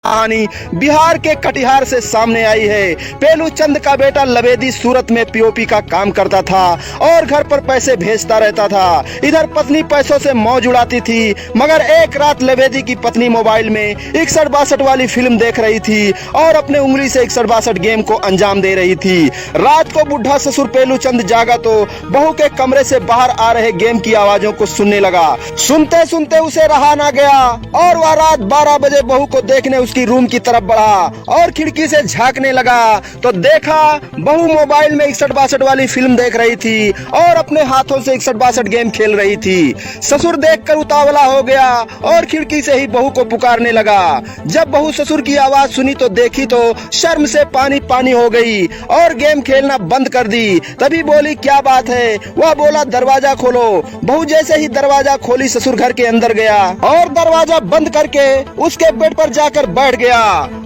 कहानी बिहार के कटिहार से सामने आई है। पेलू चंद का बेटा लवेदी सूरत में पीओपी का काम करता था और घर पर पैसे भेजता रहता था। इधर पत्नी पैसों से मौज उड़ाती थी, मगर एक रात लवेदी की पत्नी मोबाइल में 61-62 वाली फिल्म देख रही थी और अपने उंगली से 61-62 गेम को अंजाम दे रही थी। रात को बुढ़ा ससुर पेलू चंद जागा तो बहू के कमरे से बाहर आ रहे गेम की आवाजों को सुनने लगा। सुनते सुनते उसे रहा ना गया और वह रात 12 बजे बहू को देखने उसकी रूम की तरफ बढ़ा और खिड़की से झांकने लगा तो देखा बहू मोबाइल में 61-62 वाली फिल्म देख रही थी और अपने हाथों से 61-62 गेम खेल रही थी। ससुर देखकर उतावला हो गया और खिड़की से ही बहू को पुकारने लगा। जब बहू ससुर की आवाज सुनी तो देखी तो शर्म से पानी पानी हो गई और गेम खेलना बंद कर दी। तभी बोली, क्या बात है? वह बोला, दरवाजा खोलो। बहू जैसे ही दरवाजा खोली ससुर घर के अंदर गया और दरवाजा बंद करके उसके बेड पर जाकर बैठ गया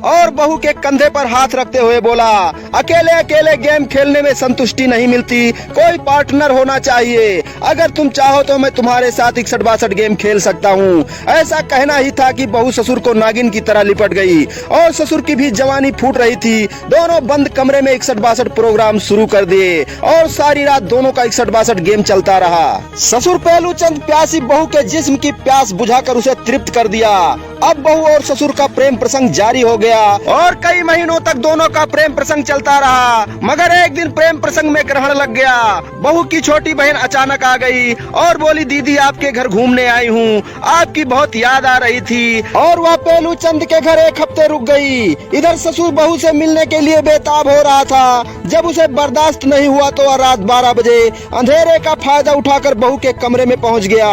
और बहू के कंधे पर हाथ रखते हुए बोला, अकेले अकेले गेम खेलने में संतुष्टि नहीं मिलती, कोई पार्टनर होना चाहिए। अगर तुम चाहो तो मैं तुम्हारे साथ 61-62 गेम खेल सकता हूँ। ऐसा कहना ही था कि बहू ससुर को नागिन की तरह लिपट गई और ससुर की भी जवानी फूट रही थी। दोनों बंद कमरे में 61-62 प्रोग्राम शुरू कर दिए और सारी रात दोनों का 61-62 गेम चलता रहा। ससुर पेलू चंद प्यासी बहू के जिस्म की प्यास बुझाकर उसे तृप्त कर दिया। अब बहू और ससुर का प्रेम प्रसंग जारी हो गया और कई महीनों तक दोनों का प्रेम प्रसंग चलता रहा। मगर एक दिन प्रेम प्रसंग में ग्रहण लग गया। बहू की छोटी बहन अचानक आ गई और बोली, दीदी आपके घर घूमने आई हूँ, आपकी बहुत याद आ रही थी। और वह पेलू चंद के घर एक हफ्ते रुक गई। इधर ससुर बहू से मिलने के लिए बेताब हो रहा था। जब उसे बर्दाश्त नहीं हुआ तो वह रात 12 बजे अंधेरे का फायदा उठाकर बहू के कमरे में पहुँच गया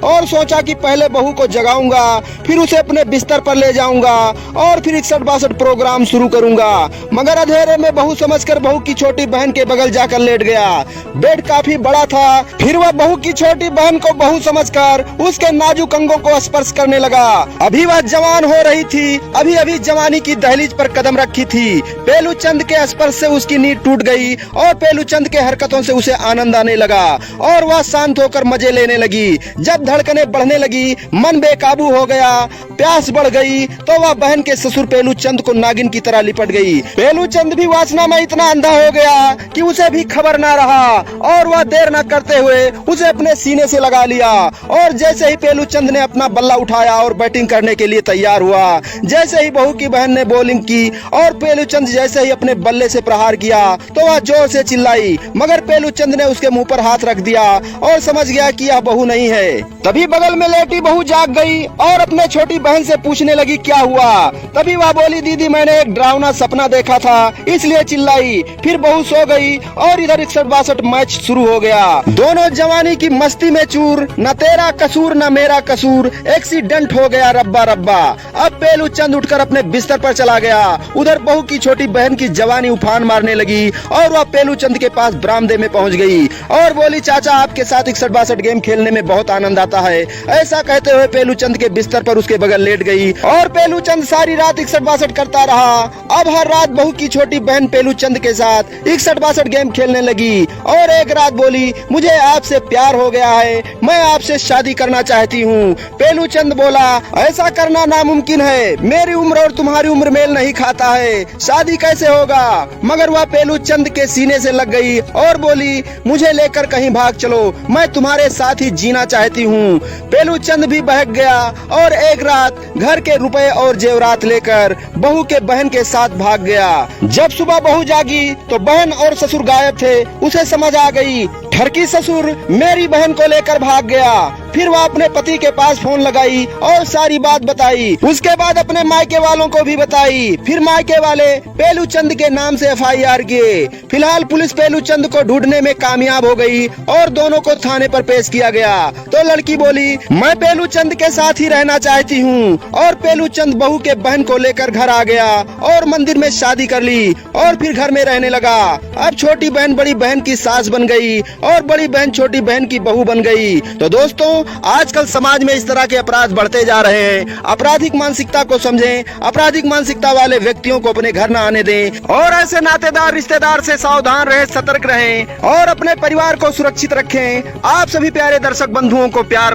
और सोचा कि पहले बहू को जगाऊंगा, फिर उसे अपने बिस्तर पर ले जाऊंगा और फिर 61-62 प्रोग्राम शुरू करूंगा। मगर अंधेरे में बहू समझकर बहू की छोटी बहन के बगल जाकर लेट गया। बेड काफी बड़ा था। फिर वह बहू की छोटी बहन को बहू समझकर उसके नाजुक अंगों को स्पर्श करने लगा। अभी वह जवान हो रही थी, अभी अभी जवानी की दहलीज पर कदम रखी थी। पेलू चंद के स्पर्श से उसकी नींद टूट गई और पेलू चंद के हरकतों से उसे आनंद आने लगा और वह शांत होकर मजे लेने लगी। जब धड़कने बढ़ने लगी, मन बेकाबू हो गया, प्यास बढ़ गई तो वह बहन के ससुर पेलू चंद को नागिन की तरह लिपट गई। पेलू चंद भी वासना में इतना अंधा हो गया कि उसे भी खबर ना रहा और वह देर न करते हुए उसे अपने सीने से लगा लिया। और जैसे ही पेलू चंद ने अपना बल्ला उठाया और बैटिंग करने के लिए तैयार हुआ, जैसे ही बहू की बहन ने बॉलिंग की और पेलू चंद जैसे ही अपने बल्ले से प्रहार किया तो वह जोर से चिल्लाई। मगर पेलू चंद ने उसके मुंह पर हाथ रख दिया और समझ गया कि यह बहू नहीं है। तभी बगल में लेटी बहू जाग गई और अपने छोटी बहन से पूछने लगी, क्या हुआ? तभी वह बोली, दीदी मैंने एक डरावना सपना देखा था इसलिए चिल्लाई। फिर बहू सो गई और इधर 61-62 मैच शुरू हो गया। दोनों जवानी की मस्ती में चूर, न तेरा कसूर न मेरा कसूर, एक्सीडेंट हो गया रब्बा रब्बा। अब पेलू चंद उठकर अपने बिस्तर पर चला गया। उधर बहू की छोटी बहन की जवानी उफान मारने लगी और वह पेलू चंद के पास बरामदे में पहुंच गई और बोली, चाचा आपके साथ 61-62 गेम खेलने में बहुत आनंद आता है। ऐसा कहते हुए पेलू चंद के बिस्तर पर उसके बगल लेट गई और पेलू चंद सारी रात 61-62 करता रहा। अब हर रात बहू की छोटी बहन पेलू चंद के साथ 61-62 गेम खेलने लगी और एक रात बोली, मुझे आपसे प्यार हो गया है, मैं आपसे शादी करना चाहती हूँ। पेलू चंद बोला, ऐसा करना नामुमकिन है, मेरी उम्र और तुम्हारी उम्र मेल नहीं खाता है, शादी कैसे होगा? मगर वह पेलू चंद के सीने से लग गई और बोली, मुझे लेकर कहीं भाग चलो, मैं तुम्हारे साथ ही जीना चाहती हूँ। पेलू चंद भी बहक गया और एक रात घर के रुपए और जेवरात लेकर बहू के बहन के साथ भाग गया। जब सुबह बहू जागी तो बहन और ससुर गायब थे। उसे समझ आ गई, ठरकी ससुर मेरी बहन को लेकर भाग गया। फिर वह अपने पति के पास फोन लगाई और सारी बात बताई। उसके बाद अपने मायके वालों को भी बताई। फिर मायके वाले पेलू चंद के नाम से FIR किए। फिलहाल पुलिस पेलू चंद को ढूंढने में कामयाब हो गई और दोनों को थाने पर पेश किया गया। तो लड़की बोली, मैं पेलू चंद के साथ ही रहना चाहती हूँ। और पेलू चंद बहू के बहन को लेकर घर आ गया और मंदिर में शादी कर ली और फिर घर में रहने लगा। अब छोटी बहन बड़ी बहन की सास बन गई और बड़ी बहन छोटी बहन की बहू बन गई। तो दोस्तों, आजकल समाज में इस तरह के अपराध बढ़ते जा रहे हैं। आपराधिक मानसिकता को समझें, आपराधिक मानसिकता वाले व्यक्तियों को अपने घर न आने दें और ऐसे नातेदार रिश्तेदार से सावधान रहें, सतर्क रहें और अपने परिवार को सुरक्षित रखें। आप सभी प्यारे दर्शक बंधुओं को प्यार